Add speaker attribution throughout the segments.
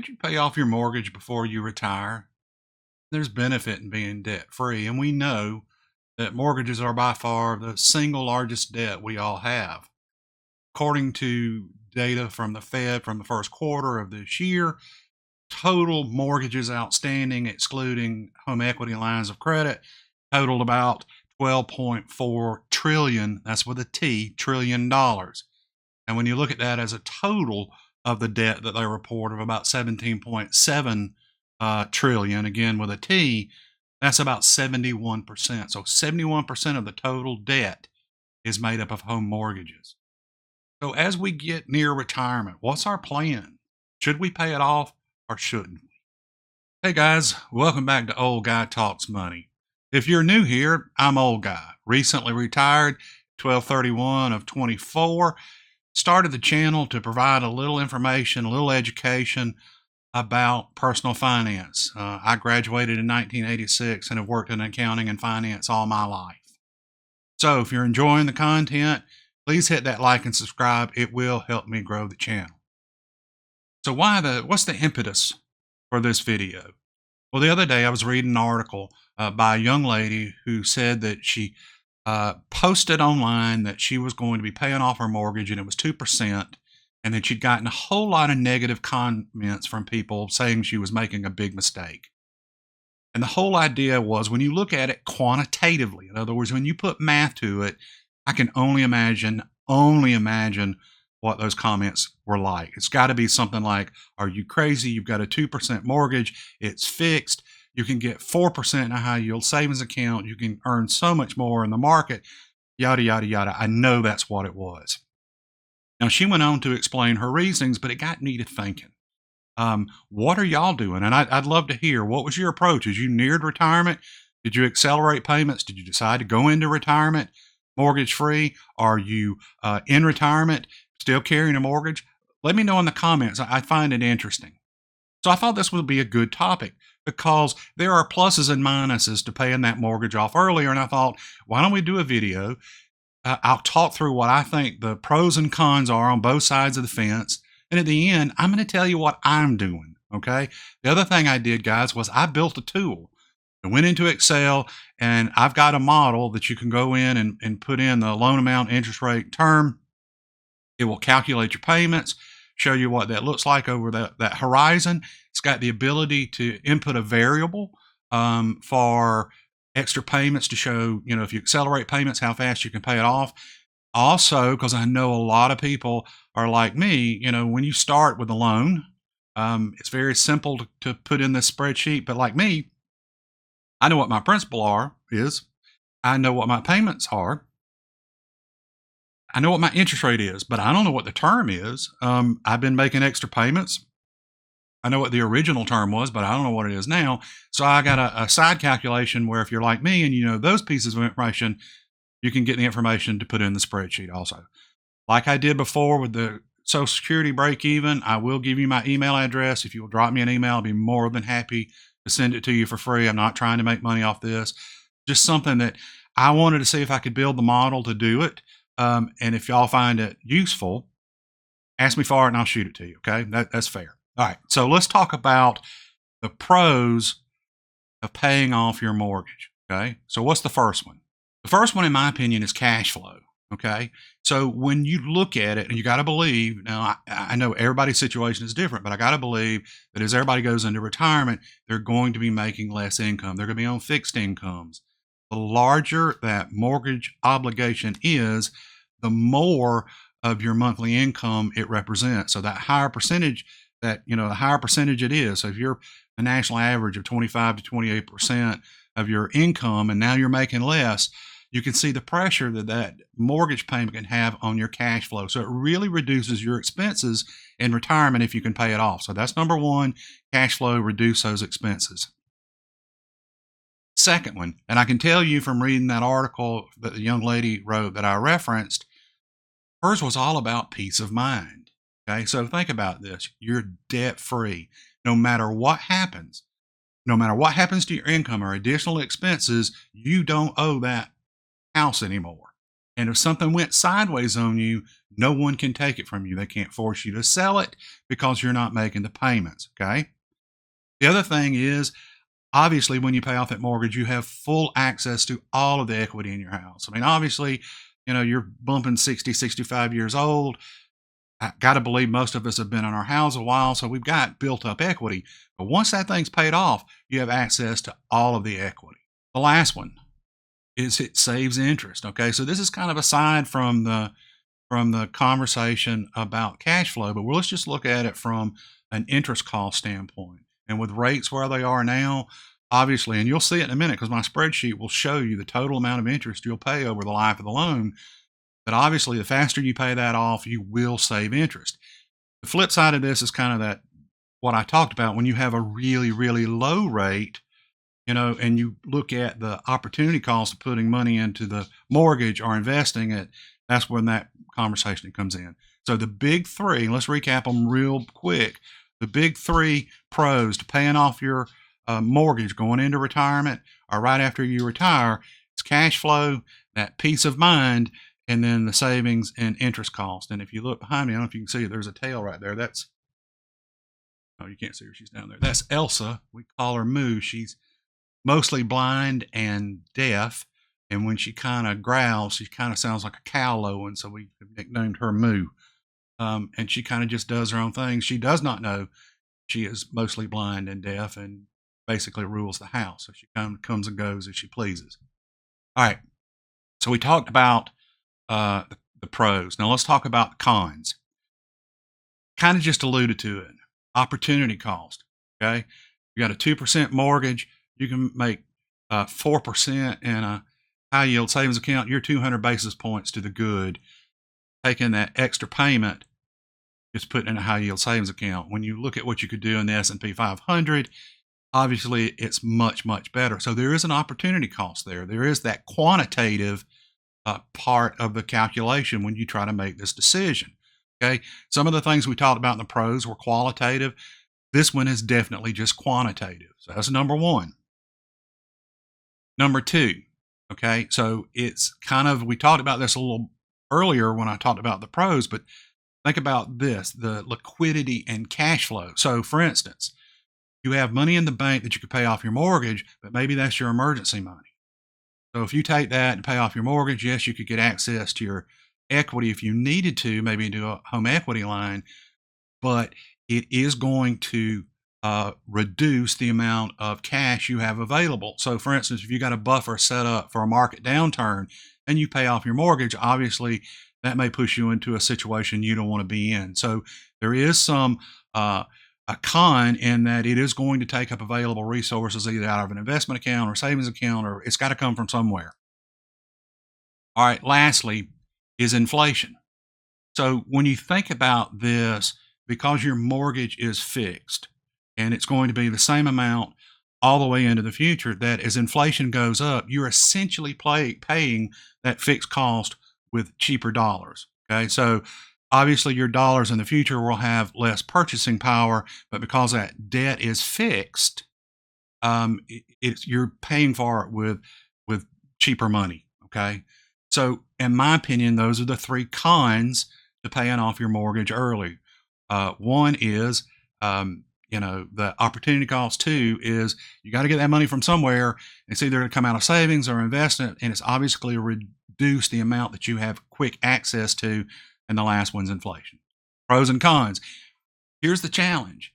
Speaker 1: Should you pay off your mortgage before you retire? There's benefit in being debt free, and we know that mortgages are by far the single largest debt we all have. According to data from the Fed from the first quarter of this year, total mortgages outstanding, excluding home equity lines of credit, totaled about 12.4 trillion. That's with a T, trillion dollars. And when you look at that as a total of the debt that they report of about 17.7 trillion, again with a T, that's about 71%. So 71% of the total debt is made up of home mortgages. So as we get near retirement, what's our plan? Should we pay it off or shouldn't we? Hey guys, welcome back to Old Guy Talks Money. If you're new here, I'm Old Guy, recently retired, 12/31 of 24. Started the channel to provide a little information, a little education about personal finance. I graduated in 1986 and have worked in accounting and finance all my life. So if you're enjoying the content, please hit that like and subscribe. It will help me grow the channel. So what's the impetus for this video? Well, the other day I was reading an article by a young lady who said that she posted online that she was going to be paying off her mortgage and it was 2%, and that she'd gotten a whole lot of negative comments from people saying she was making a big mistake. And the whole idea was, when you look at it quantitatively, in other words, when you put math to it, I can only imagine what those comments were like. It's got to be something like, are you crazy? You've got a 2% mortgage. It's fixed. You can get 4% in a high yield savings account. You can earn so much more in the market, yada, yada, yada. I know that's what it was. Now, she went on to explain her reasonings, but it got me to thinking, what are y'all doing? And I'd love to hear, what was your approach as you neared retirement? Did you accelerate payments? Did you decide to go into retirement mortgage free? Are you in retirement, still carrying a mortgage? Let me know in the comments. I find it interesting. So I thought this would be a good topic because there are pluses and minuses to paying that mortgage off earlier. And I thought, why don't we do a video? I'll talk through what I think the pros and cons are on both sides of the fence. And at the end, I'm going to tell you what I'm doing. Okay. The other thing I did, guys, was I built a tool. I went into Excel and I've got a model that you can go in and put in the loan amount, interest rate, term. It will calculate your payments, show you what that looks like over that horizon. It's got the ability to input a variable for extra payments to show, if you accelerate payments, how fast you can pay it off. Also, because I know a lot of people are like me, when you start with a loan, it's very simple to put in this spreadsheet. But like me, I know what my principal is. I know what my payments are. I know what my interest rate is, but I don't know what the term is. I've been making extra payments. I know what the original term was, but I don't know what it is now. So I got a side calculation where if you're like me and you know those pieces of information, you can get the information to put in the spreadsheet also. Like I did before with the Social Security break even, I will give you my email address. If you will drop me an email, I'll be more than happy to send it to you for free. I'm not trying to make money off this. Just something that I wanted to see if I could build the model to do it. And if y'all find it useful, ask me for it and I'll shoot it to you. Okay. That's fair. All right. So let's talk about the pros of paying off your mortgage. Okay. So what's the first one? The first one, in my opinion, is cash flow. Okay. So when you look at it, and you got to believe, now I know everybody's situation is different, but I got to believe that as everybody goes into retirement, they're going to be making less income. They're going to be on fixed incomes. The larger that mortgage obligation is, the more of your monthly income it represents. So that higher percentage the higher percentage it is. So if you're a national average of 25 to 28% of your income, and now you're making less, you can see the pressure that mortgage payment can have on your cash flow. So it really reduces your expenses in retirement if you can pay it off. So that's number one, cash flow, reduce those expenses. Second one, and I can tell you from reading that article that the young lady wrote that I referenced, hers was all about peace of mind. Okay, so think about this. You're debt free. No matter what happens to your income or additional expenses, you don't owe that house anymore. And if something went sideways on you, no one can take it from you. They can't force you to sell it because you're not making the payments. Okay. The other thing is, obviously, when you pay off that mortgage, you have full access to all of the equity in your house. I mean, obviously, you're bumping 60, 65 years old. I got to believe most of us have been in our house a while, so we've got built up equity. But once that thing's paid off, you have access to all of the equity. The last one is it saves interest. Okay, so this is kind of aside from the conversation about cash flow, but let's just look at it from an interest cost standpoint. And with rates where they are now, obviously, and you'll see it in a minute because my spreadsheet will show you the total amount of interest you'll pay over the life of the loan. But obviously, the faster you pay that off, you will save interest. The flip side of this is kind of that what I talked about when you have a really, really low rate, and you look at the opportunity cost of putting money into the mortgage or investing it, that's when that conversation comes in. So the big three, let's recap them real quick. The big three pros to paying off your mortgage going into retirement or right after you retire is cash flow, that peace of mind, and then the savings and interest cost. And if you look behind me, I don't know if you can see it, there's a tail right there. Oh, you can't see her. She's down there. That's Elsa. We call her Moo. She's mostly blind and deaf. And when she kind of growls, she kind of sounds like a cow lowing. So we have nicknamed her Moo. And she kind of just does her own thing. She does not know she is mostly blind and deaf and basically rules the house. So she kind of comes and goes as she pleases. All right. So we talked about the pros. Now let's talk about the cons. Kind of just alluded to it. Opportunity cost. Okay. You got a 2% mortgage. You can make 4% in a high yield savings account. You're 200 basis points to the good. Taking that extra payment, just putting in a high yield savings account. When you look at what you could do in the S&P 500, obviously it's much, much better. So there is an opportunity cost there. There is that quantitative part of the calculation when you try to make this decision. Okay. Some of the things we talked about in the pros were qualitative. This one is definitely just quantitative. So that's number one. Number two. Okay. So it's kind of, we talked about this a little earlier when I talked about the pros, but think about this, the liquidity and cash flow. So for instance, you have money in the bank that you could pay off your mortgage, but maybe that's your emergency money. So if you take that and pay off your mortgage, yes, you could get access to your equity if you needed to, maybe do a home equity line, but it is going to reduce the amount of cash you have available. So for instance, if you got a buffer set up for a market downturn and you pay off your mortgage, obviously that may push you into a situation you don't want to be in. So there is some a con in that it is going to take up available resources either out of an investment account or savings account, or it's got to come from somewhere. All right, lastly is inflation. So when you think about this, because your mortgage is fixed and it's going to be the same amount all the way into the future, that as inflation goes up, you're essentially paying that fixed cost with cheaper dollars. Okay, so obviously your dollars in the future will have less purchasing power, but because that debt is fixed, you're paying for it with cheaper money. Okay, so in my opinion, those are the three cons to paying off your mortgage early. One is the opportunity cost. Two is you got to get that money from somewhere. It's either going to come out of savings or investment, and it's obviously reduce the amount that you have quick access to. And the last one's inflation. Pros and cons. Here's the challenge.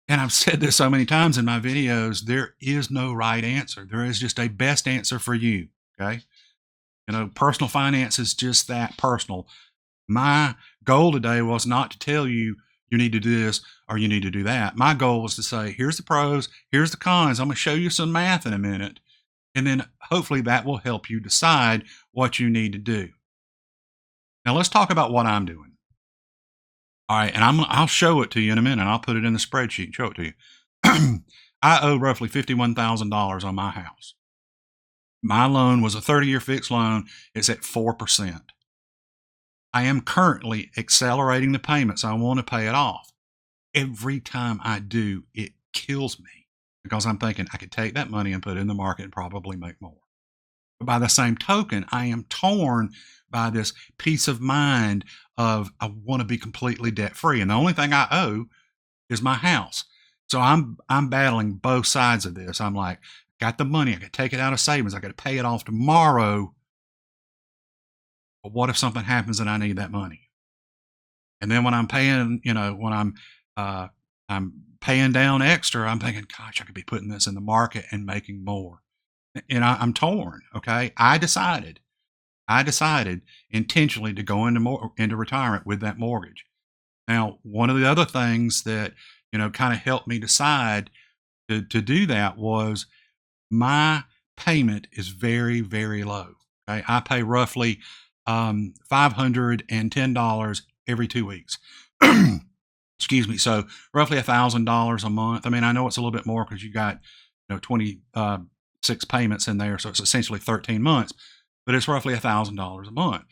Speaker 1: And I've said this so many times in my videos, there is no right answer. There is just a best answer for you. Okay. Personal finance is just that, personal. My goal today was not to tell you you need to do this or you need to do that. My goal was to say, here's the pros, here's the cons. I'm going to show you some math in a minute. And then hopefully that will help you decide what you need to do. Now let's talk about what I'm doing. All right, and I'll show it to you in a minute. I'll put it in the spreadsheet and show it to you. I owe roughly $51,000 on my house. My loan was a 30-year fixed loan. It's at 4%. I am currently accelerating the payments. I want to pay it off. Every time I do, it kills me because I'm thinking I could take that money and put it in the market and probably make more. But by the same token, I am torn by this peace of mind of I want to be completely debt free. And the only thing I owe is my house. So I'm battling both sides of this. I'm like, got the money, I could take it out of savings, I could pay it off tomorrow. But what if something happens and I need that money? And then when I'm paying, when uh, I'm paying down extra, I'm thinking, gosh, I could be putting this in the market and making more. And I'm torn. Okay, I decided intentionally to go into retirement with that mortgage. Now, one of the other things that kind of helped me decide to do that was my payment is very, very low. Okay, I pay roughly $510 every 2 weeks. Excuse me. So roughly $1,000 a month. I mean, I know it's a little bit more because you got 26 payments in there, so it's essentially 13 months, but it's roughly $1,000 a month.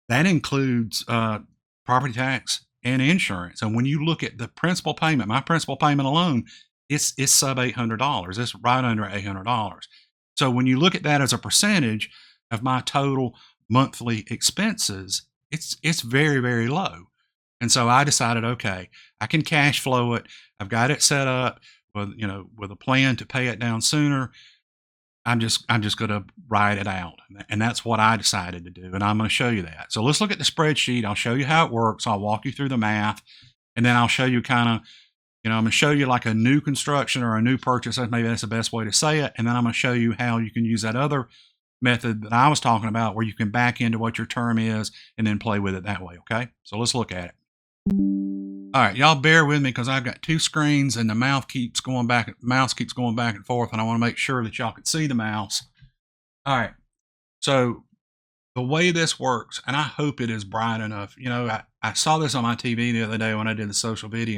Speaker 1: That includes property tax and insurance. And when you look at the principal payment, my principal payment alone, it's sub $800. It's right under $800. So when you look at that as a percentage of my total monthly expenses, it's very, very low. And so I decided, okay, I can cash flow it. I've got it set up with a plan to pay it down sooner. I'm just going to ride it out. And that's what I decided to do. And I'm going to show you that. So let's look at the spreadsheet. I'll show you how it works. I'll walk you through the math, and then I'll show you I'm going to show you like a new construction or a new purchase. Maybe that's the best way to say it. And then I'm going to show you how you can use that other method that I was talking about where you can back into what your term is and then play with it that way. Okay. So let's look at it. All right, y'all bear with me because I've got two screens and the mouse keeps going back and forth, and I want to make sure that y'all can see the mouse. All right, so the way this works, and I hope it is bright enough. I saw this on my TV the other day when I did the social security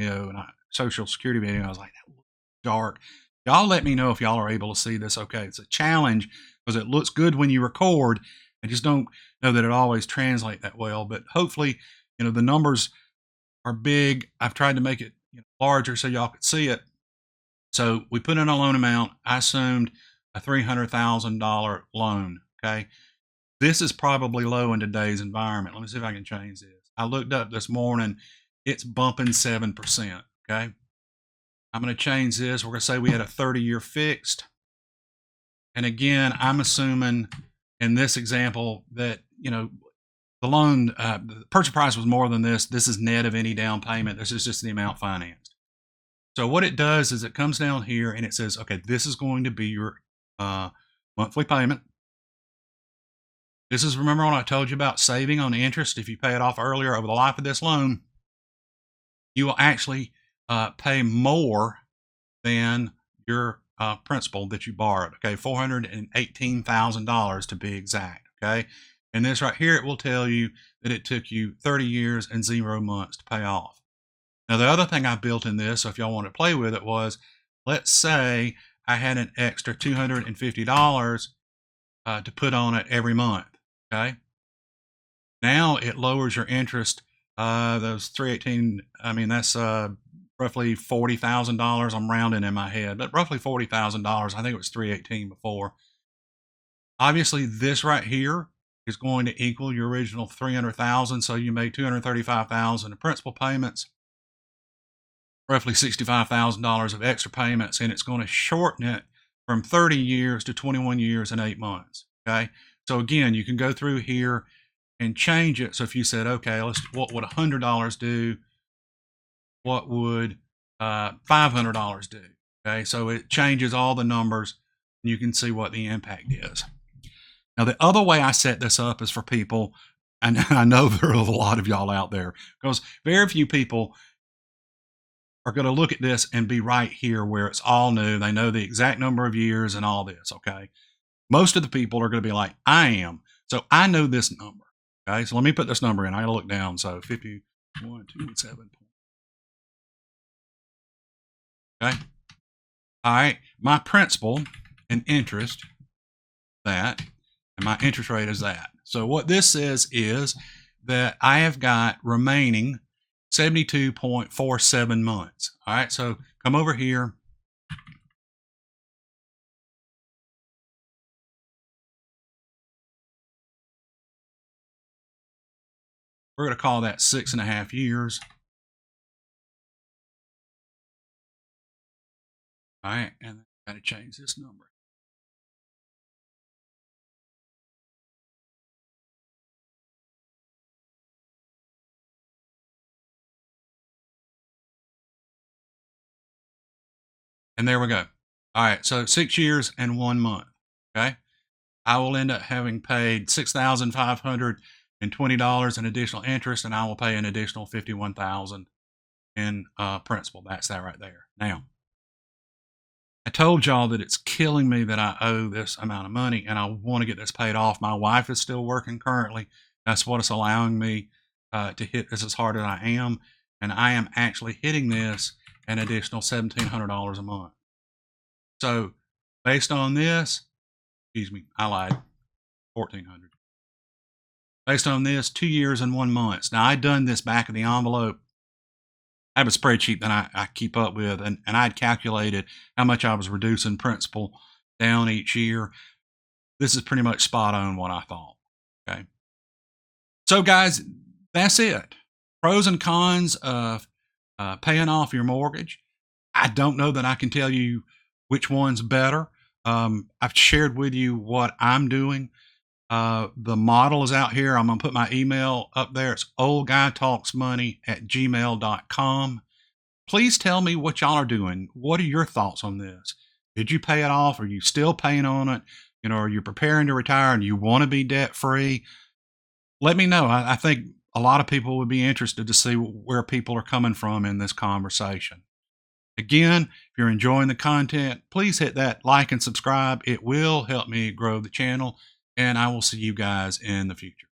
Speaker 1: video. I was like, that looks dark. Y'all let me know if y'all are able to see this. Okay, it's a challenge because it looks good when you record. I just don't know that it always translates that well, but hopefully, the numbers are big. I've tried to make it larger so y'all could see it. So we put in a loan amount. I assumed a $300,000 loan. Okay. This is probably low in today's environment. Let me see if I can change this. I looked up this morning. It's bumping 7%. Okay. I'm going to change this. We're going to say we had a 30-year fixed. And again, I'm assuming in this example that, the loan, the purchase price was more than this. This is net of any down payment. This is just the amount financed. So what it does is it comes down here and it says, okay, this is going to be your monthly payment. This is, remember when I told you about saving on interest? If you pay it off earlier over the life of this loan, you will actually pay more than your principal that you borrowed. Okay, $418,000 to be exact. Okay. And this right here, it will tell you that it took you 30 years and 0 months to pay off. Now, the other thing I built in this, so if y'all want to play with it, was let's say I had an extra $250 to put on it every month. Okay. Now it lowers your interest. Those 318, I mean, that's roughly $40,000. I'm rounding in my head, but roughly $40,000. I think it was 318 before. Obviously, this right here is going to equal your original 300,000. So you made 235,000 in principal payments, roughly $65,000 of extra payments, and it's going to shorten it from 30 years to 21 years and 8 months. Okay. So again, you can go through here and change it. So if you said, okay, what would $100 do? What would $500 do? Okay. So it changes all the numbers and you can see what the impact is. Now, the other way I set this up is for people, and I know there are a lot of y'all out there, because very few people are going to look at this and be right here where it's all new. They know the exact number of years and all this, okay? Most of the people are going to be like, I am. So I know this number, okay? So let me put this number in. I got to look down. So 51,217. Okay? All right. My principal and interest, that, and my interest rate is that. So what this says is that I have got remaining 72.47 months. All right, so come over here. We're going to call that 6.5 years. All right, and I got to change this number. And there we go. All right, so 6 years and 1 month. Okay, I will end up having paid $6,520 in additional interest, and I will pay an additional $51,000 in principal. That's that right there. Now, I told y'all that it's killing me that I owe this amount of money, and I want to get this paid off. My wife is still working currently. That's what it's allowing me to hit this as hard as I am, and I am actually hitting this an additional $1,700 a month. So, based on this, excuse me, I lied, 1,400. Based on this, 2 years and 1 month. Now, I'd done this back of the envelope. I have a spreadsheet that I keep up with, and I'd calculated how much I was reducing principal down each year. This is pretty much spot on what I thought. Okay. So, guys, that's it. Pros and cons of paying off your mortgage. I don't know that I can tell you which one's better. I've shared with you what I'm doing. The model is out here. I'm going to put my email up there. It's oldguytalksmoney@gmail.com. Please tell me what y'all are doing. What are your thoughts on this? Did you pay it off? Are you still paying on it? Are you preparing to retire and you want to be debt free? Let me know. I think a lot of people would be interested to see where people are coming from in this conversation. Again, if you're enjoying the content, please hit that like and subscribe. It will help me grow the channel, and I will see you guys in the future.